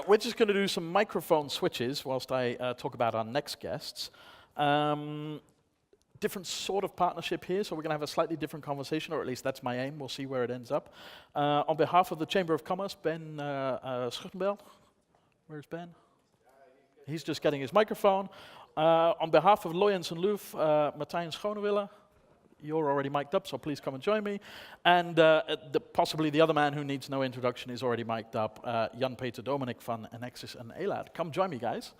We're just going to do some microphone switches whilst I talk about our next guests. Different sort of partnership here, so we're going to have a slightly different conversation, or at least that's my aim. We'll see where it ends up. On behalf of the Chamber of Commerce, Ben Schuttenbeld. Where's Ben? He's just getting his microphone. On behalf of Loyens Loeff, Martijn Schonewille. You're already mic'd up, so please come and join me. And possibly the other man who needs no introduction is already mic'd up, Jan Peter Doomernik from Enexis and Elad. Come join me, guys.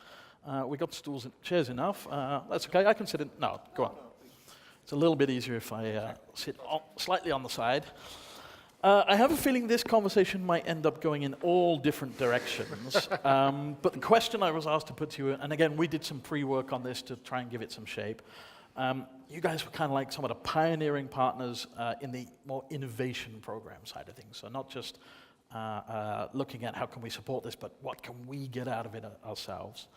We got stools and chairs enough. That's okay, I can sit in. No, go on. It's a little bit easier if I sit slightly on the side. I have a feeling this conversation might end up going in all different directions. But the question I was asked to put to you, and again, we did some pre-work on this to try and give it some shape. You guys were kind of like some of the pioneering partners in the more innovation program side of things. So not just looking at how can we support this, but what can we get out of it ourselves.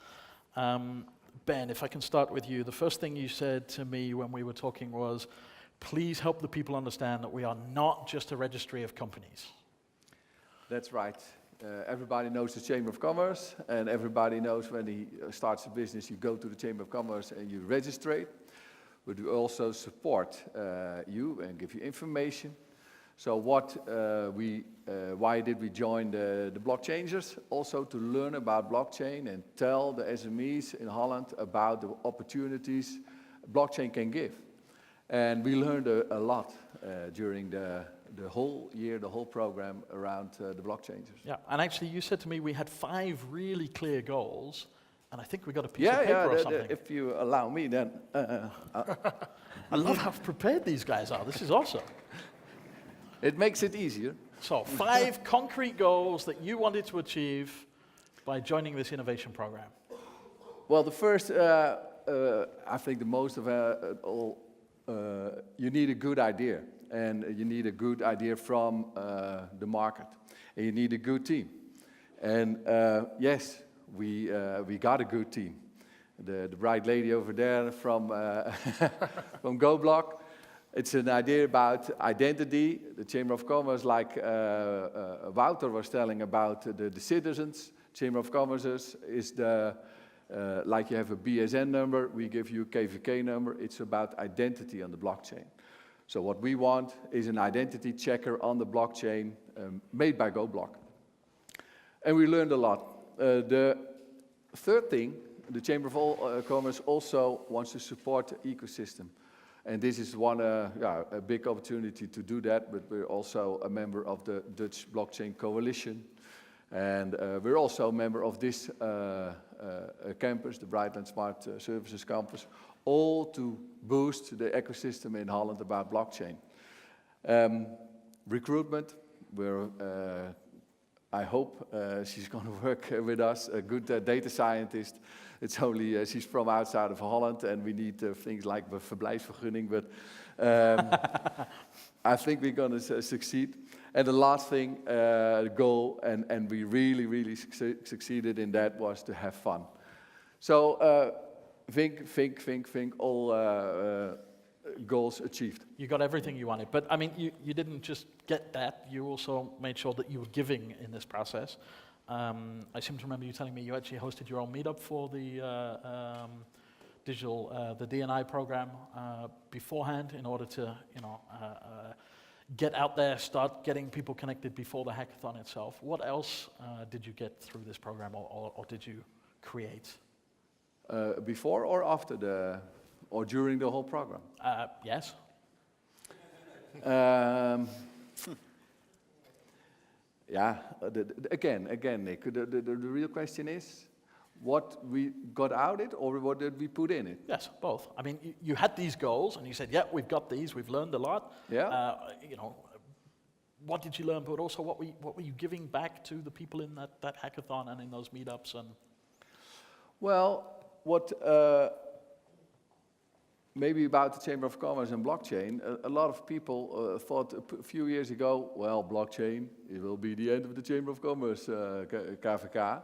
Ben, if I can start with you, the first thing you said to me when we were talking was, please help the people understand that we are not just a registry of companies. That's right. Everybody knows the Chamber of Commerce, and everybody knows when he starts a business, you go to the Chamber of Commerce and you register it. But we also support you and give you information. So why did we join the Blockchaingers? Also to learn about blockchain and tell the SMEs in Holland about the opportunities blockchain can give. And we learned a lot during the whole year, the whole program around the Blockchaingers. Yeah, and actually you said to me we had 5 really clear goals, and I think we got a piece of paper or something. If you allow me, then. I love how prepared these guys are. This is awesome. It makes it easier. So 5 concrete goals that you wanted to achieve by joining this innovation program. Well, the first, I think the most of all, you need a good idea. And you need a good idea from the market. And you need a good team. And yes, we got a good team. The bright lady over there from from GoBlock. It's an idea about identity. The Chamber of Commerce, like Wouter was telling about the citizens. Chamber of Commerce is like you have a BSN number, we give you a KVK number. It's about identity on the blockchain. So what we want is an identity checker on the blockchain made by GoBlock. And we learned a lot. The third thing, the Chamber of Commerce also wants to support the ecosystem. And this is a big opportunity to do that, but we're also a member of the Dutch Blockchain Coalition. And we're also a member of this campus, the Brightland Smart Services Campus, all to boost the ecosystem in Holland about blockchain. Recruitment, I hope she's going to work with us, a good data scientist. It's only, she's from outside of Holland, and we need things like the verblijfsvergunning, but I think we're going to succeed. And the last thing, goal, and we really succeeded in that, was to have fun. So think, all goals achieved. You got everything you wanted, but I mean, you didn't just get that, you also made sure that you were giving in this process. I seem to remember you telling me you actually hosted your own meetup for the the D&I program beforehand in order to, get out there, start getting people connected before the hackathon itself. What else did you get through this program, or did you create? Before or after or during the whole program? Yes. Yeah, again, Nick, the real question is, what we got out it, or what did we put in it? Yes, both. I mean, you had these goals, and you said, yeah, we've got these, we've learned a lot. Yeah. What did you learn, but also what were you giving back to the people in that hackathon and in those meetups? And well, what maybe about the Chamber of Commerce and blockchain, a lot of people thought a few years ago, well, blockchain, it will be the end of the Chamber of Commerce, KVK.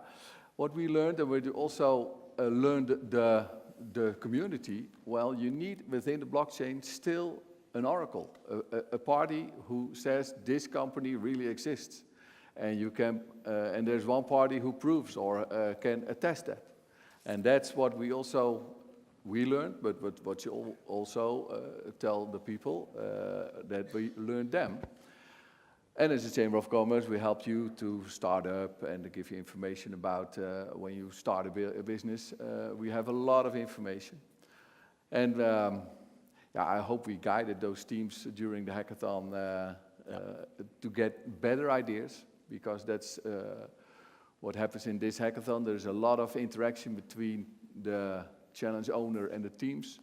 What we learned, and we also learned the community, well, you need within the blockchain still an oracle, a party who says this company really exists. and you can, and there's one party who proves or can attest that. And that's what we learned, but what you also tell the people that we learned them. And as a Chamber of Commerce, we help you to start up and to give you information about when you start a business. We have a lot of information. And I hope we guided those teams during the hackathon to get better ideas, because that's what happens in this hackathon. There's a lot of interaction between the challenge owner and the teams,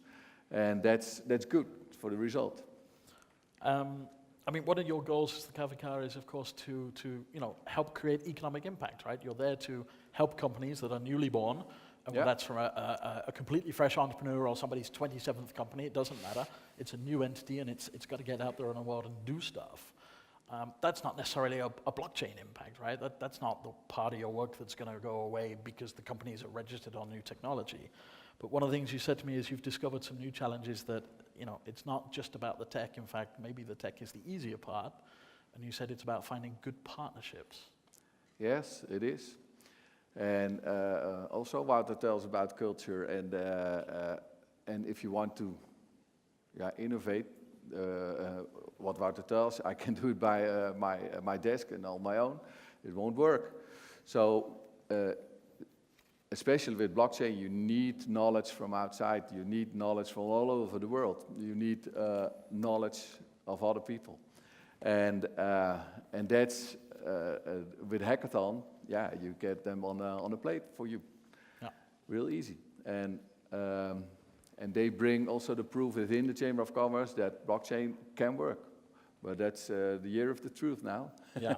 and that's good for the result. I mean, one of your goals as the KVK is, of course, to help create economic impact, right? You're there to help companies that are newly born, and whether that's from a completely fresh entrepreneur or somebody's 27th company, it doesn't matter. It's a new entity, and it's got to get out there in the world and do stuff. That's not necessarily a blockchain impact, right? That's not the part of your work that's going to go away because the companies are registered on new technology. But one of the things you said to me is you've discovered some new challenges that, it's not just about the tech. In fact, maybe the tech is the easier part. And you said it's about finding good partnerships. Yes, it is. And also Wouter tells about culture, and if you want to innovate, what Wouter tells, I can do it by my desk and on my own. It won't work. So, especially with blockchain, you need knowledge from outside. You need knowledge from all over the world. You need knowledge of other people, and that's with hackathon. Yeah, you get them on a plate for you, real easy. And they bring also the proof within the Chamber of Commerce that blockchain can work. But that's the year of the truth now. Yeah.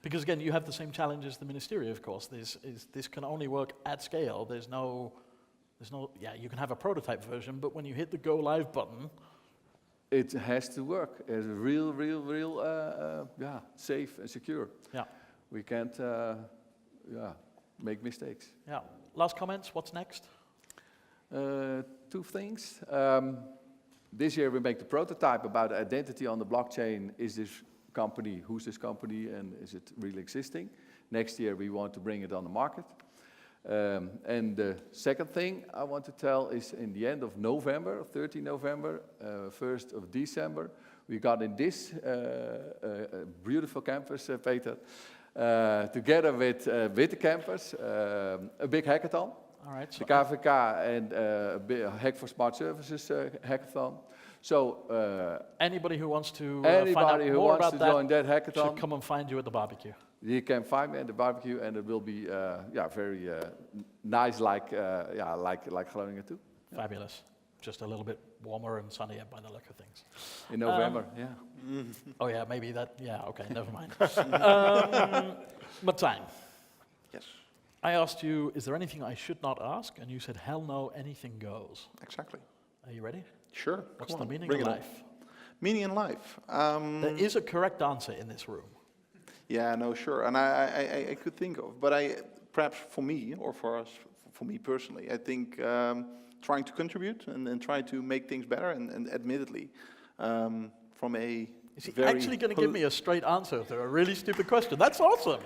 Because again, you have the same challenge as the Ministry, of course. This can only work at scale. There's no, you can have a prototype version, but when you hit the go live button, it has to work as real, safe and secure. Yeah. We can't, make mistakes. Yeah. Last comments. What's next? Two things. This year we make the prototype about identity on the blockchain. Is this company, who's this company, and is it really existing? Next year we want to bring it on the market. And the second thing I want to tell is in the end of November, 30 November, 1st of December, we got in this beautiful campus, Peter, together with the campus, a big hackathon. All right. So the KVK and a Hack for Smart Services hackathon. So anybody who wants to find out more about that, join that hackathon, should come and find you at the barbecue. You can find me at the barbecue, and it will be very nice, like Groningen too. Fabulous. Just a little bit warmer and sunnier by the look of things. In November, Oh yeah, maybe that. Yeah, okay, never mind. Martijn. Yes. I asked you, is there anything I should not ask? And you said, hell no, anything goes. Exactly. Are you ready? Sure. What's the meaning of life? Meaning in life. There is a correct answer in this room. Yeah, no, sure. And I could think of, but perhaps for me, or for us, for me personally, I think trying to contribute and try to make things better, and admittedly, from a Is he actually going to give me a straight answer to a really stupid question? That's awesome.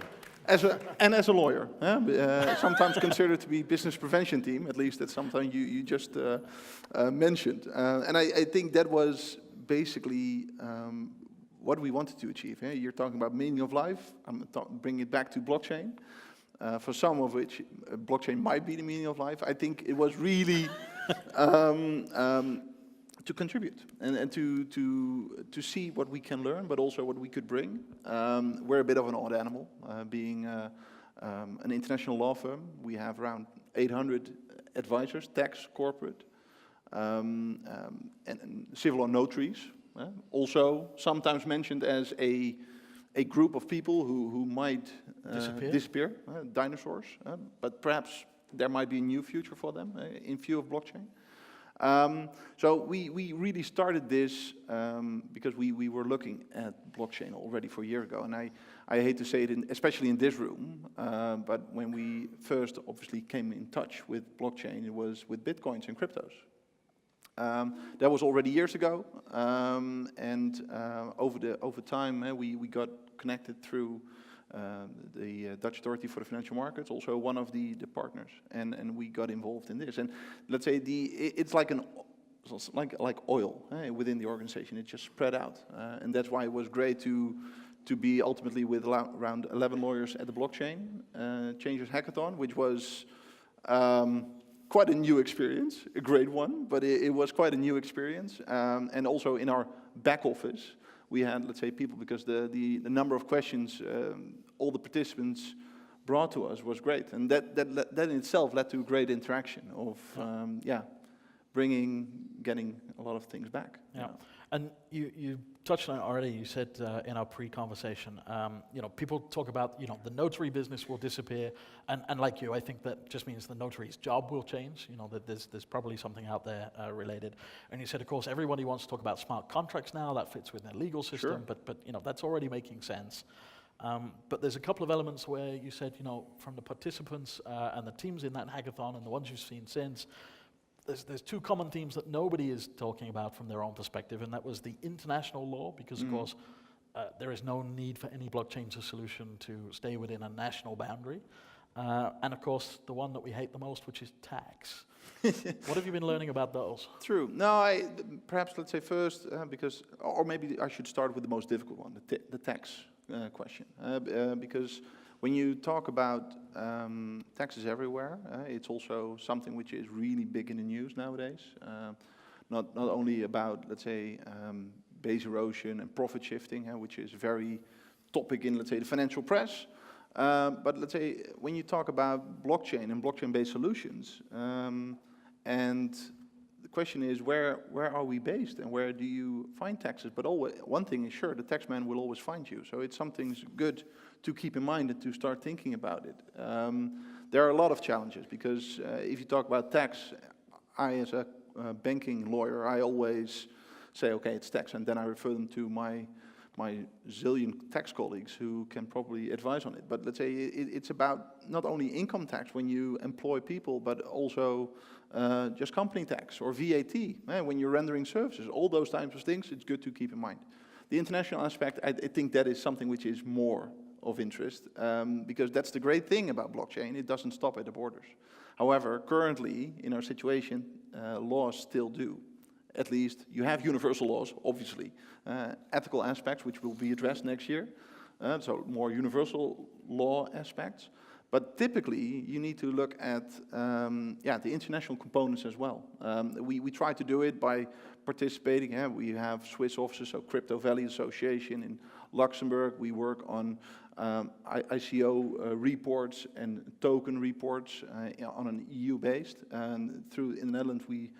As a lawyer, sometimes considered to be business prevention team, at least that's something you just mentioned. And I think that was basically what we wanted to achieve. You're talking about meaning of life. I'm bringing it back to blockchain. For some of which blockchain might be the meaning of life. I think it was really to contribute and to see what we can learn, but also what we could bring. We're a bit of an odd animal, being an international law firm. We have around 800 advisors, tax, corporate, and civil law notaries. Also sometimes mentioned as a group of people who might disappear, dinosaurs, but perhaps there might be a new future for them in view of blockchain. So we really started this because we were looking at blockchain already for a year ago, and I hate to say it, especially in this room, but when we first obviously came in touch with blockchain, it was with bitcoins and cryptos. That was already years ago, and over time we got connected through the Dutch Authority for the Financial Markets, also one of the partners, and we got involved in this. And let's say it's like like oil within the organization. It just spread out, and that's why it was great to be ultimately with around 11 lawyers at the Blockchaingers Hackathon, which was quite a new experience, a great one, but it was quite a new experience. And also in our back office, we had, let's say, people, because the number of questions all the participants brought to us was great. And that in itself led to great interaction of, getting a lot of things back. Yeah. And you touched on it already. You said in our pre-conversation, people talk about, the notary business will disappear, and like you, I think that just means the notary's job will change. That there's probably something out there related. And you said, of course, everybody wants to talk about smart contracts now. That fits within the legal system, Sure. but that's already making sense. But there's a couple of elements where you said, from the participants and the teams in that hackathon and the ones you've seen since. There's two common themes that nobody is talking about from their own perspective, and that was the international law, because of course there is no need for any blockchain solution to stay within a national boundary. And of course the one that we hate the most, which is tax. What have you been learning about those? True. No, perhaps let's say first, or maybe I should start with the most difficult one, the tax question. Because when you talk about taxes everywhere, it's also something which is really big in the news nowadays. Not only about, let's say, base erosion and profit shifting, which is very topic in, let's say, the financial press. But let's say, when you talk about blockchain and blockchain-based solutions, and the question is, where are we based and where do you find taxes? But always, one thing is sure, the taxman will always find you. So it's something good to keep in mind and to start thinking about it. There are a lot of challenges, because if you talk about tax, I as a banking lawyer, I always say, okay, it's tax, and then I refer them to my zillion tax colleagues who can probably advise on it. But let's say it's about not only income tax when you employ people, but also just company tax or VAT when you're rendering services. All those types of things, it's good to keep in mind. The international aspect, I think that is something which is more of interest, because that's the great thing about blockchain. It doesn't stop at the borders. However, currently in our situation, laws still do. At least you have universal laws, obviously. Ethical aspects, which will be addressed next year. So more universal law aspects. But typically, you need to look at the international components as well. We try to do it by participating. We have Swiss offices, so Crypto Valley Association in Luxembourg. We work on ICO reports and token reports on an EU-based. And in the Netherlands, we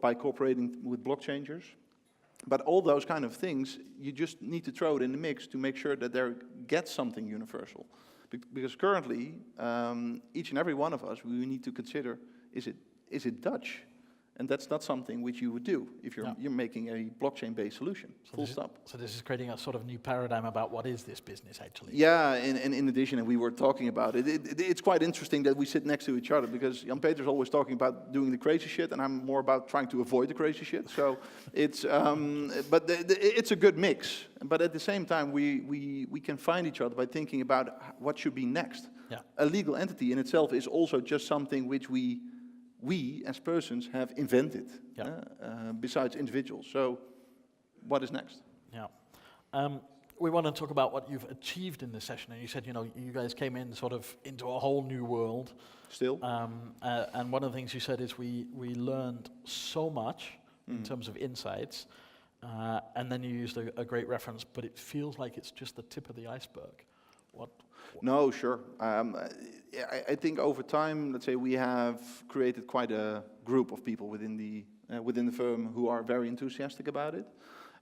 by cooperating with Blockchaingers. But all those kind of things, you just need to throw it in the mix to make sure that there gets something universal. Because currently, each and every one of us, we need to consider, is it Dutch? And that's not something which you would do if you're making a blockchain-based solution, full stop. So this is creating a sort of new paradigm about what is this business actually. Yeah, and in addition, and we were talking about it, it's quite interesting that we sit next to each other, because Jan Peter's always talking about doing the crazy shit, and I'm more about trying to avoid the crazy shit. So it's, but it's a good mix. But at the same time, we can find each other by thinking about what should be next. Yeah. A legal entity in itself is also just something which we as persons have invented, besides individuals. So what is next? Yeah. We want to talk about what you've achieved in this session. And you said, you guys came in sort of into a whole new world. Still. And one of the things you said is we learned so much in terms of insights. And then you used a great reference, but it feels like it's just the tip of the iceberg. What? No, sure. I think over time, let's say, we have created quite a group of people within the firm who are very enthusiastic about it.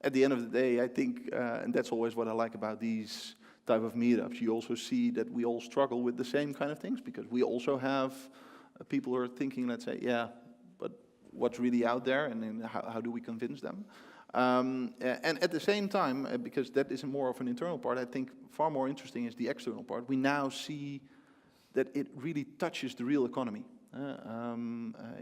At the end of the day, I think, and that's always what I like about these type of meetups, you also see that we all struggle with the same kind of things, because we also have people who are thinking, let's say, yeah, but what's really out there, and then how do we convince them? And at the same time, because that is more of an internal part, I think far more interesting is the external part. We now see that it really touches the real economy.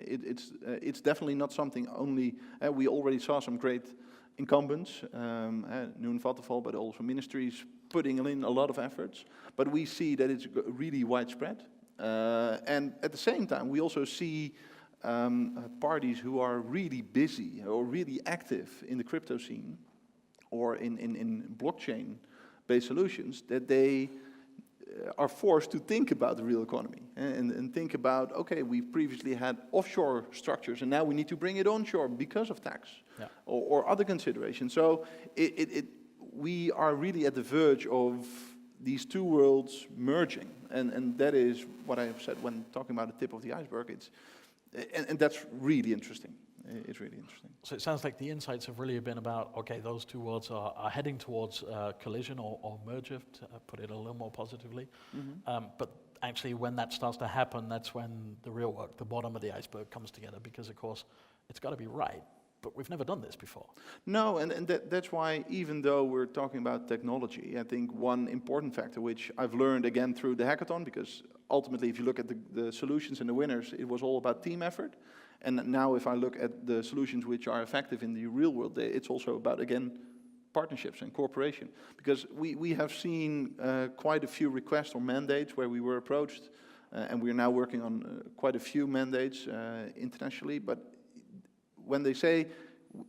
It's definitely not something only, we already saw some great incumbents, Noon Vattenfall, but also ministries putting in a lot of efforts, but we see that it's really widespread. And at the same time, we also see parties who are really busy or really active in the crypto scene or in blockchain-based solutions, that they are forced to think about the real economy and think about, okay, we've previously had offshore structures and now we need to bring it onshore because of tax or other considerations. So we are really at the verge of these two worlds merging, and that is what I have said when talking about the tip of the iceberg. And that's really interesting. It's really interesting. So it sounds like the insights have really been about, okay, those two worlds are heading towards collision or merger, to put it a little more positively. But actually when that starts to happen, that's when the real work, the bottom of the iceberg, comes together, because of course it's got to be right. But we've never done this before. No, and that's why, even though we're talking about technology, I think one important factor, which I've learned again through the hackathon, because ultimately if you look at the solutions and the winners, it was all about team effort. And now if I look at the solutions which are effective in the real world, it's also about, again, partnerships and cooperation. Because we have seen quite a few requests or mandates where we were approached, and we're now working on quite a few mandates internationally, but when they say,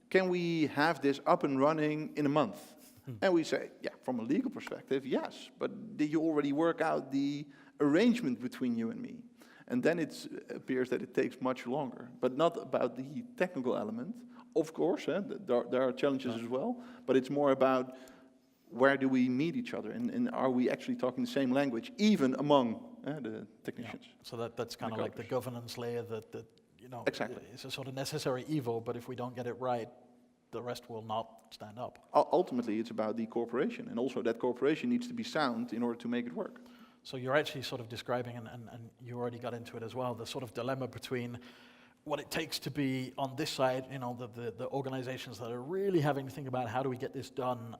can we have this up and running in a month? And we say, yeah, from a legal perspective, yes, but did you already work out the arrangement between you and me? And then it appears that it takes much longer, but not about the technical element. Of course, there are challenges as well, but it's more about where do we meet each other, and are we actually talking the same language, even among the technicians. Yeah. So that's kind of like the governance layer that you know, exactly. It's a sort of necessary evil, but if we don't get it right, the rest will not stand up. Ultimately, it's about the cooperation, and also that cooperation needs to be sound in order to make it work. So you're actually sort of describing, and you already got into it as well, the sort of dilemma between what it takes to be on this side, you know, the organizations that are really having to think about how do we get this done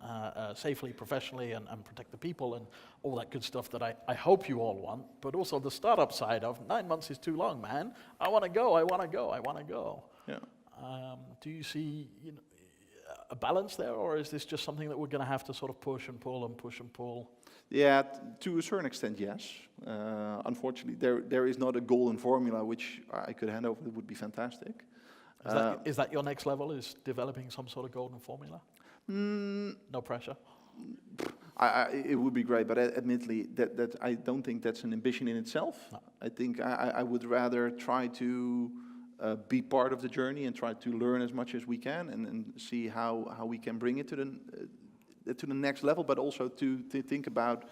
safely, professionally, and protect the people, and all that good stuff that I hope you all want, but also the startup side of 9 months is too long, man. I want to go, I want to go, I want to go. Yeah. Do you see a balance there, or is this just something that we're going to have to sort of push and pull and push and pull? Yeah, to a certain extent, yes. Unfortunately, there is not a golden formula which I could hand over. That would be fantastic. Is that your next level, is developing some sort of golden formula? No pressure? It would be great, but admittedly, that I don't think that's an ambition in itself. No. I think I would rather try to be part of the journey and try to learn as much as we can and see how we can bring it to the next level, but also to think about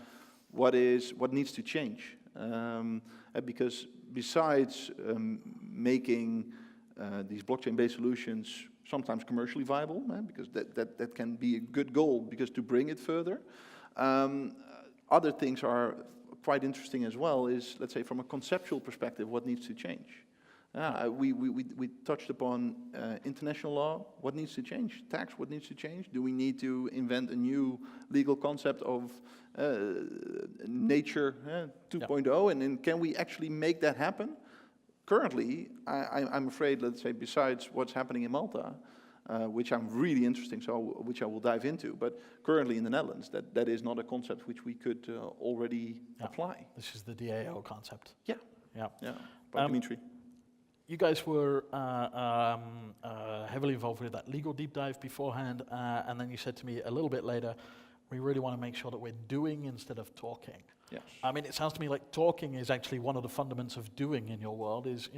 what needs to change. Because besides making these blockchain-based solutions sometimes commercially viable, because that can be a good goal, because to bring it further. Other things are quite interesting as well, is, let's say, from a conceptual perspective, what needs to change. We touched upon international law. What needs to change? Tax, what needs to change? Do we need to invent a new legal concept of nature 2.0? And can we actually make that happen? Currently, I'm afraid, let's say, besides what's happening in Malta, which I'm really interesting, which I will dive into, but currently in the Netherlands, that is not a concept which we could already apply. This is the DAO concept. Yeah. By Dimitri. You guys were heavily involved with that legal deep dive beforehand, and then you said to me a little bit later, we really want to make sure that we're doing instead of talking. Yes. I mean, it sounds to me like talking is actually one of the fundamentals of doing in your world, is,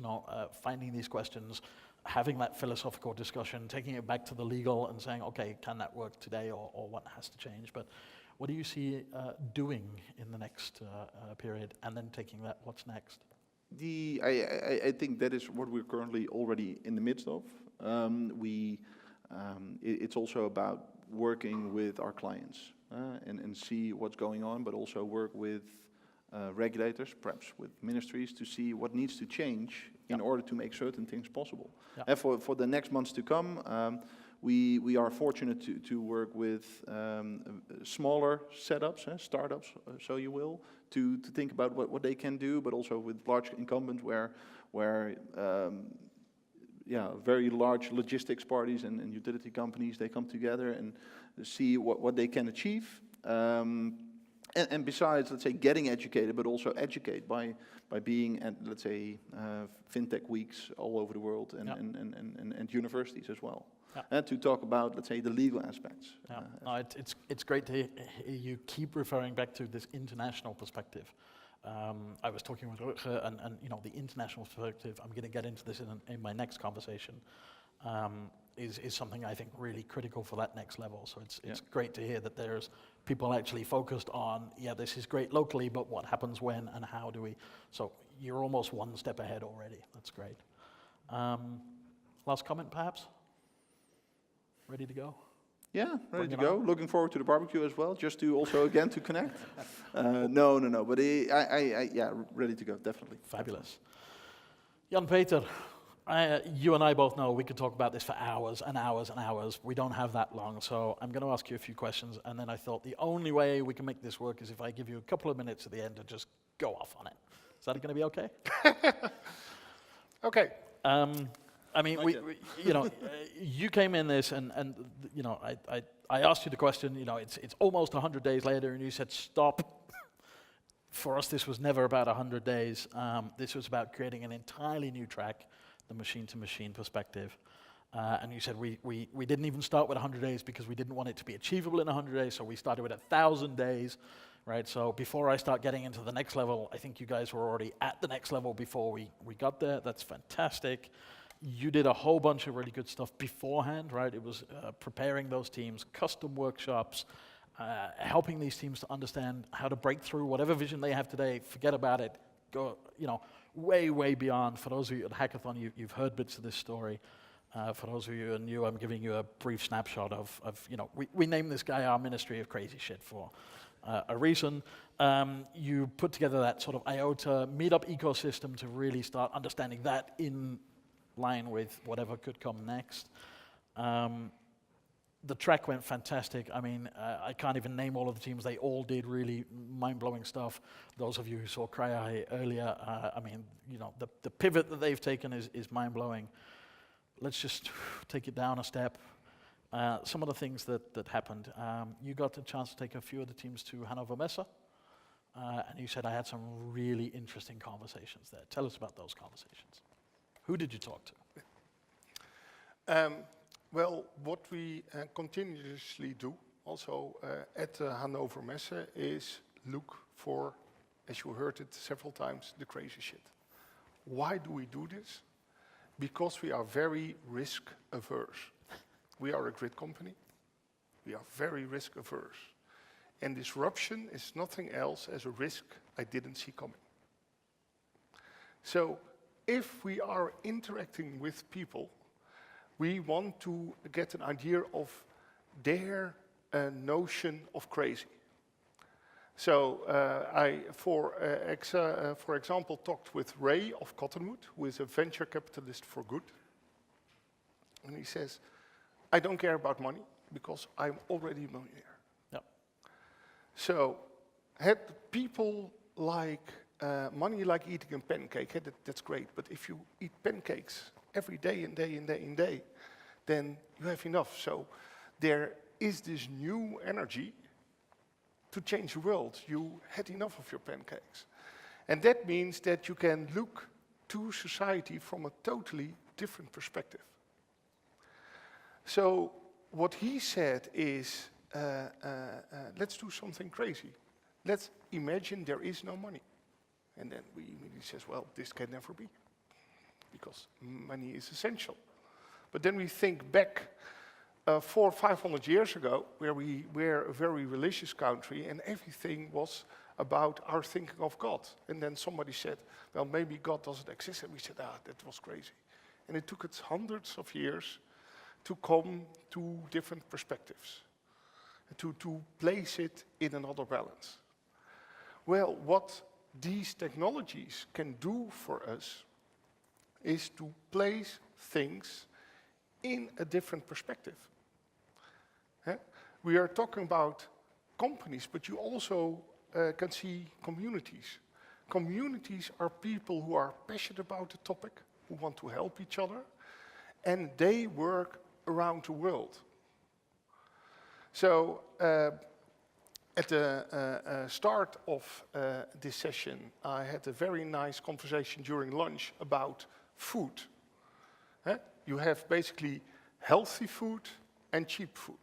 finding these questions, having that philosophical discussion, taking it back to the legal and saying, okay, can that work today, or what has to change? But what do you see doing in the next period, and then taking that, what's next? I think that is what we're currently already in the midst of. It's also about working with our clients and see what's going on, but also work with regulators, perhaps with ministries, to see what needs to change in order to make certain things possible. And for the next months to come, we are fortunate to work with smaller setups, startups, so you will, to think about what they can do, but also with large incumbents where very large logistics parties and utility companies, they come together and see what they can achieve. And besides, let's say, getting educated, but also educate by being at, let's say, fintech weeks all over the world and universities as well. And to talk about, let's say, the legal aspects. No, it's great to hear you keep referring back to this international perspective. I was talking with Rutger, and the international perspective, I'm going to get into this in my next conversation, is something I think really critical for that next level. So it's great to hear that there's people actually focused on, this is great locally, but what happens when and how do we? So you're almost one step ahead already. That's great. Last comment, perhaps? Ready to go? Yeah, ready to go. Looking forward to the barbecue as well, just to also, again, to connect. No, but ready to go, definitely. Fabulous. Jan Peter, you and I both know we could talk about this for hours and hours and hours. We don't have that long, so I'm going to ask you a few questions, and then I thought the only way we can make this work is if I give you a couple of minutes at the end to just go off on it. Is that going to be okay? Okay. I mean, you came in this, and I asked you the question. It's almost 100 days later, and you said stop. For us, this was never about 100 days. This was about creating an entirely new track, the machine-to-machine perspective. And you said we didn't even start with 100 days because we didn't want it to be achievable in 100 days. So we started with 1,000 days, right? So before I start getting into the next level, I think you guys were already at the next level before we got there. That's fantastic. You did a whole bunch of really good stuff beforehand, right? It was preparing those teams, custom workshops, helping these teams to understand how to break through whatever vision they have today. Forget about it. Go, way, way beyond. For those of you at Hackathon, you've heard bits of this story. For those of you who are new, I'm giving you a brief snapshot of we named this guy our Ministry of Crazy Shit for a reason. You put together that sort of IOTA meetup ecosystem to really start understanding that in line with whatever could come next. The track went fantastic. I mean, I can't even name all of the teams. They all did really mind-blowing stuff. Those of you who saw Cryo earlier, the pivot that they've taken is mind-blowing. Let's just take it down a step. Some of the things that happened. You got the chance to take a few of the teams to Hannover Messe, and you said I had some really interesting conversations there. Tell us about those conversations. Who did you talk to? Well, what we continuously do, also at Hannover Messe, is look for, as you heard it several times, the crazy shit. Why do we do this? Because we are very risk averse. We are a grid company. We are very risk averse. And disruption is nothing else as a risk I didn't see coming. So if we are interacting with people, we want to get an idea of their notion of crazy. So I, for example, talked with Ray of Cottonwood, who is a venture capitalist for good. And he says, I don't care about money because I'm already a millionaire. Yep. So had people like money like eating a pancake, that's great. But if you eat pancakes every day and day and day and day, then you have enough. So there is this new energy to change the world. You had enough of your pancakes. And that means that you can look to society from a totally different perspective. So what he said is, let's do something crazy. Let's imagine there is no money. And then we immediately says, well, this can never be, because money is essential. But then we think back 400 or 500 years ago, where we were a very religious country, and everything was about our thinking of God. And then somebody said, well, maybe God doesn't exist. And we said, that was crazy. And it took us hundreds of years to come to different perspectives, to place it in another balance. Well, what these technologies can do for us is to place things in a different perspective. We are talking about companies, but you also can see communities. Communities are people who are passionate about the topic, who want to help each other, and they work around the world. So At the start of this session, I had a very nice conversation during lunch about food. You have basically healthy food and cheap food.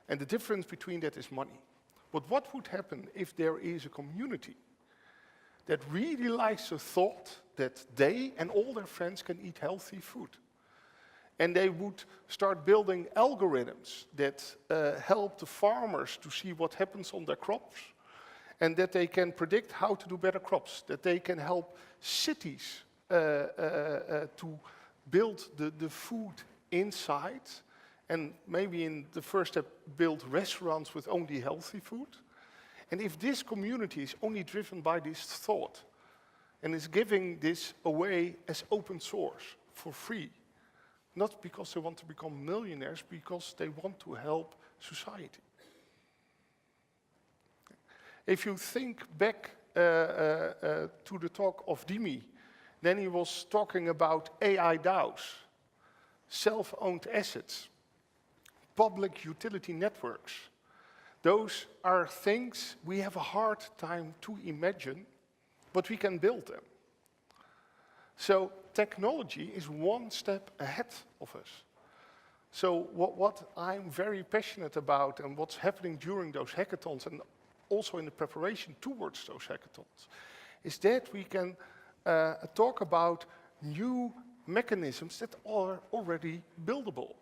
And the difference between that is money. But what would happen if there is a community that really likes the thought that they and all their friends can eat healthy food? And they would start building algorithms that help the farmers to see what happens on their crops, and that they can predict how to do better crops, that they can help cities to build the food inside, and maybe in the first step build restaurants with only healthy food. And if this community is only driven by this thought, and is giving this away as open source for free, not because they want to become millionaires, because they want to help society. If you think back to the talk of Dimi, then he was talking about AI DAOs, self-owned assets, public utility networks. Those are things we have a hard time to imagine, but we can build them. So technology is one step ahead of us. So what I'm very passionate about and what's happening during those hackathons and also in the preparation towards those hackathons is that we can talk about new mechanisms that are already buildable.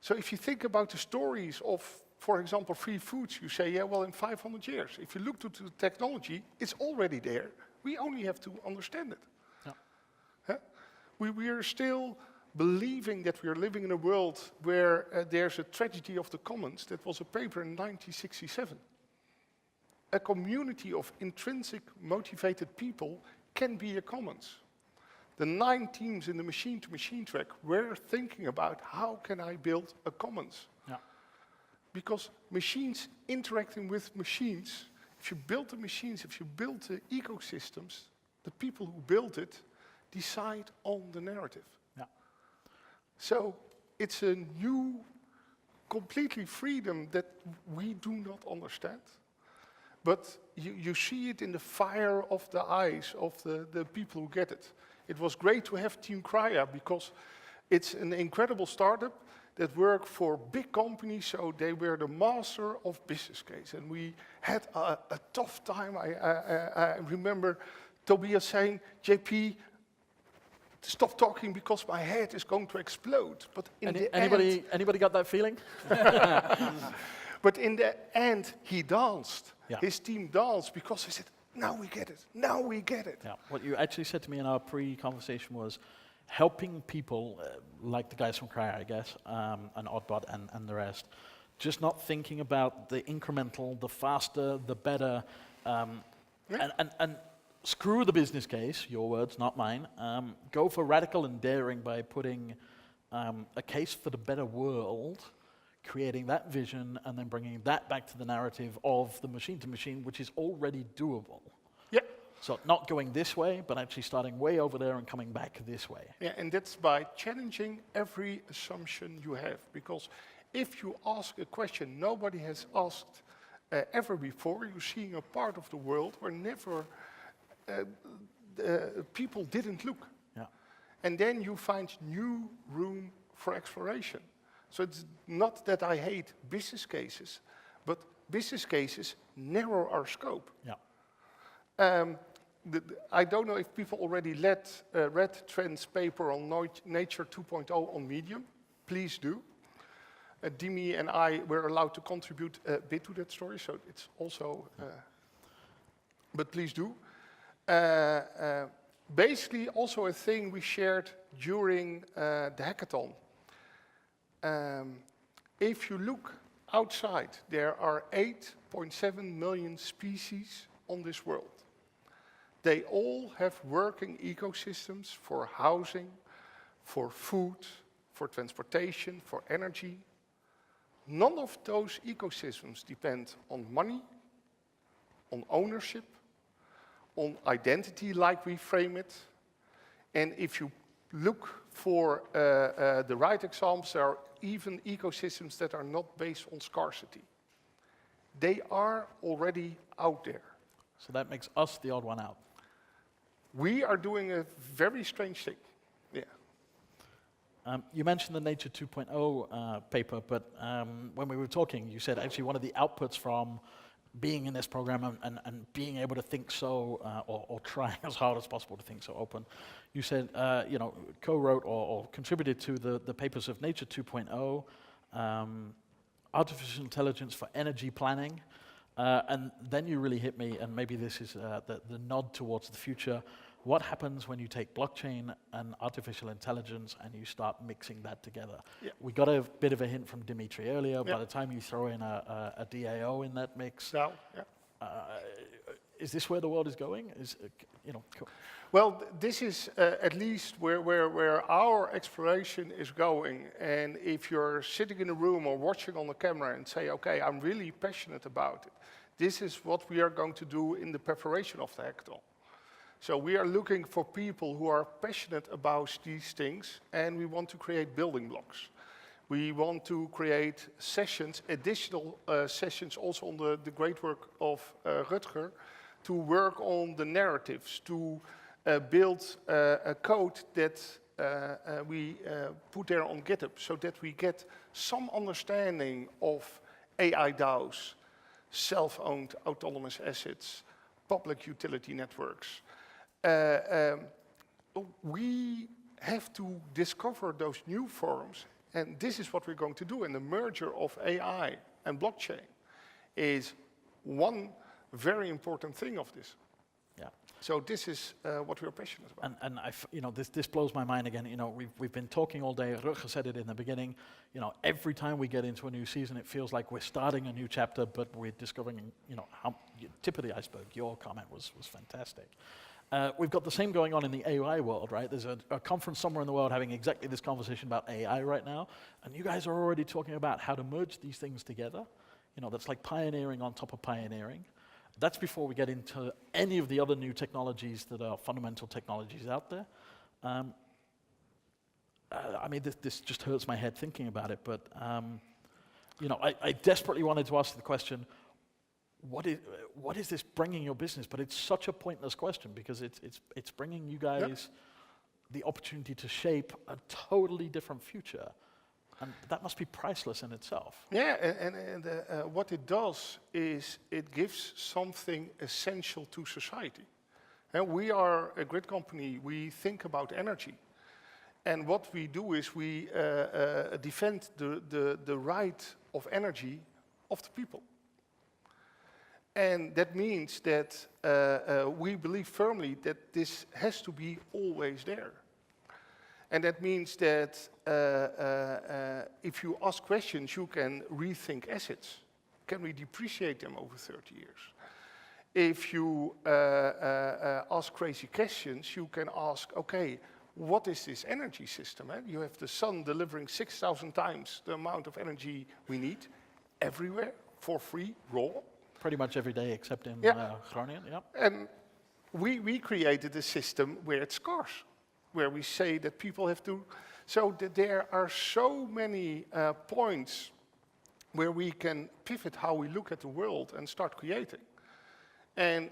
So if you think about the stories of, for example, free foods, you say, yeah, well, in 500 years. If you look to the technology, it's already there. We only have to understand it. We are still believing that we are living in a world where there's a tragedy of the commons. That was a paper in 1967. A community of intrinsic motivated people can be a commons. The 9 teams in the machine-to-machine track were thinking about how can I build a commons? Yeah. Because machines interacting with machines, if you build the machines, if you build the ecosystems, the people who build it decide on the narrative. Yeah. So it's a new, completely freedom that we do not understand. But you see it in the fire of the eyes of the people who get it. It was great to have Team Crya because it's an incredible startup that worked for big companies, so they were the master of business case. And we had a tough time. I remember Tobias saying, JP, stop talking because my head is going to explode. But in anybody got that feeling? But in the end, he danced. Yeah. His team danced because he said, now we get it, now we get it. Yeah. What you actually said to me in our pre-conversation was helping people, like the guys from Crya, I guess, and Oddbot and the rest, just not thinking about the incremental, the faster, the better, and screw the business case, your words, not mine. Go for radical and daring by putting a case for the better world, creating that vision, and then bringing that back to the narrative of the machine-to-machine, which is already doable. Yeah. So not going this way, but actually starting way over there and coming back this way. Yeah, and that's by challenging every assumption you have. Because if you ask a question nobody has asked ever before, you're seeing a part of the world where never people didn't look. Yeah. And then you find new room for exploration. So it's not that I hate business cases, but business cases narrow our scope. Yeah. I don't know if people already read Trent's paper on Nature 2.0 on Medium. Please do. Dimi and I were allowed to contribute a bit to that story, so it's also, but please do. Basically, also a thing we shared during the hackathon. If you look outside, there are 8.7 million species on this world. They all have working ecosystems for housing, for food, for transportation, for energy. None of those ecosystems depend on money, on ownership, on identity like we frame it. And if you look for the right examples, there are even ecosystems that are not based on scarcity. they are already out there. So that makes us the odd one out. We are doing a very strange thing. Yeah. You mentioned the Nature 2.0 paper, but when we were talking, you said actually one of the outputs from being in this program and being able to think so, or trying as hard as possible to think so open, you said, co-wrote or contributed to the papers of Nature 2.0, artificial intelligence for energy planning, and then you really hit me, and maybe this is the nod towards the future. What happens when you take blockchain and artificial intelligence and you start mixing that together? Yeah. We got a bit of a hint from Dimitri earlier. Yeah. By the time you throw in a DAO in that mix, Now, yeah. is this where the world is going? Well, this is at least where our exploration is going. And if you're sitting in a room or watching on the camera and say, okay, I'm really passionate about it, this is what we are going to do in the preparation of the hackathon. So we are looking for people who are passionate about these things, and we want to create building blocks. We want to create sessions, additional sessions, also on the great work of Rutger, to work on the narratives, to build a code that we put there on GitHub, so that we get some understanding of AI DAOs, self-owned autonomous assets, public utility networks. We have to discover those new forms, and this is what we're going to do. And the merger of AI and blockchain is one very important thing of this. Yeah. So this is what we're passionate about. And this blows my mind again. We've been talking all day. Rutger said it in the beginning. Every time we get into a new season, it feels like we're starting a new chapter, but we're discovering, how tip of the iceberg. Your comment was fantastic. We've got the same going on in the AI world, right? There's a conference somewhere in the world having exactly this conversation about AI right now, and you guys are already talking about how to merge these things together. That's like pioneering on top of pioneering. That's before we get into any of the other new technologies that are fundamental technologies out there. This just hurts my head thinking about it, but I desperately wanted to ask the question, what is this bringing your business? But it's such a pointless question because it's bringing you guys the opportunity to shape a totally different future. And that must be priceless in itself. Yeah, and what it does is it gives something essential to society. And we are a grid company, we think about energy. And what we do is we defend the right of energy of the people. And that means that we believe firmly that this has to be always there. And that means that if you ask questions, you can rethink assets. Can we depreciate them over 30 years? If you ask crazy questions, you can ask, okay, what is this energy system? You have the sun delivering 6,000 times the amount of energy we need, everywhere, for free, raw. Pretty much every day except in Groningen, yeah. And we created a system where it's scarce, where we say that people have to, so that there are so many points where we can pivot how we look at the world and start creating. And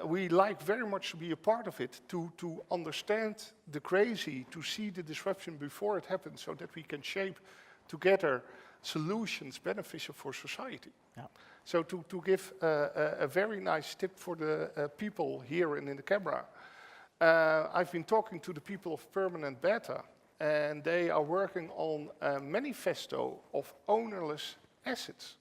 we like very much to be a part of it, to understand the crazy, to see the disruption before it happens, so that we can shape together solutions beneficial for society. Yeah. So to give a very nice tip for the people here and in the camera, I've been talking to the people of Permanent Beta, and they are working on a manifesto of ownerless assets.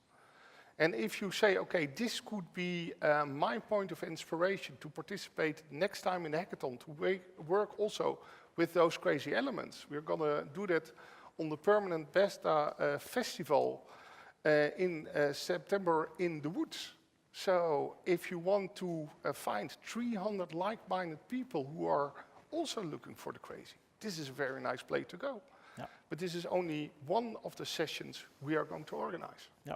And if you say, okay, this could be my point of inspiration to participate next time in the hackathon, to work also with those crazy elements, we're going to do that on the Permanent Beta Festival in September in the woods. So if you want to find 300 like-minded people who are also looking for the crazy, this is a very nice place to go. Yeah. But this is only one of the sessions we are going to organize. Yeah.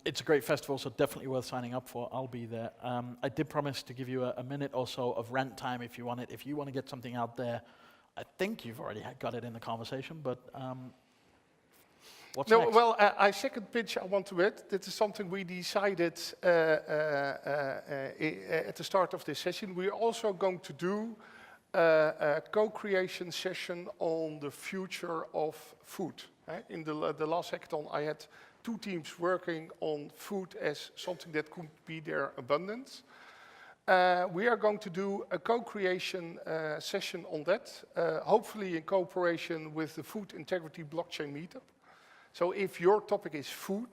It's a great festival, so definitely worth signing up for. I'll be there. I did promise to give you a minute or so of rant time if you want it. If you want to get something out there, I think you've already got it in the conversation, but What's No, next? well, I second pitch I want to add. This is something we decided at the start of this session. We're also going to do a co-creation session on the future of food. In the last hackathon, I had 2 teams working on food as something that could be their abundance. We are going to do a co-creation session on that, hopefully in cooperation with the Food Integrity Blockchain Meetup. So if your topic is food,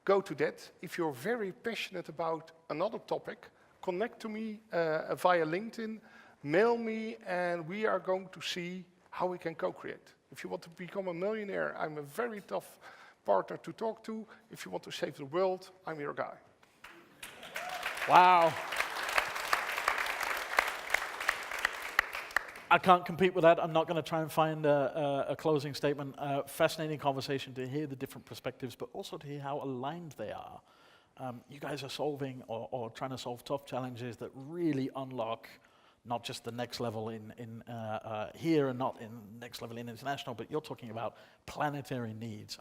go to that. If you're very passionate about another topic, connect to me via LinkedIn, mail me, and we are going to see how we can co-create. If you want to become a millionaire, I'm a very tough partner to talk to. If you want to save the world, I'm your guy. Wow. I can't compete with that. I'm not going to try and find a closing statement. Fascinating conversation to hear the different perspectives, but also to hear how aligned they are. You guys are solving or trying to solve tough challenges that really unlock not just the next level in here and not in next level in international, but you're talking about planetary needs.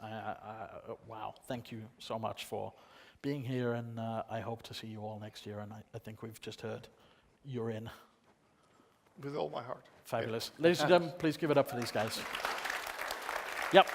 Wow, thank you so much for being here, and I hope to see you all next year, and I think we've just heard you're in. With all my heart. Fabulous. Ladies and gentlemen, please give it up for these guys. Yep.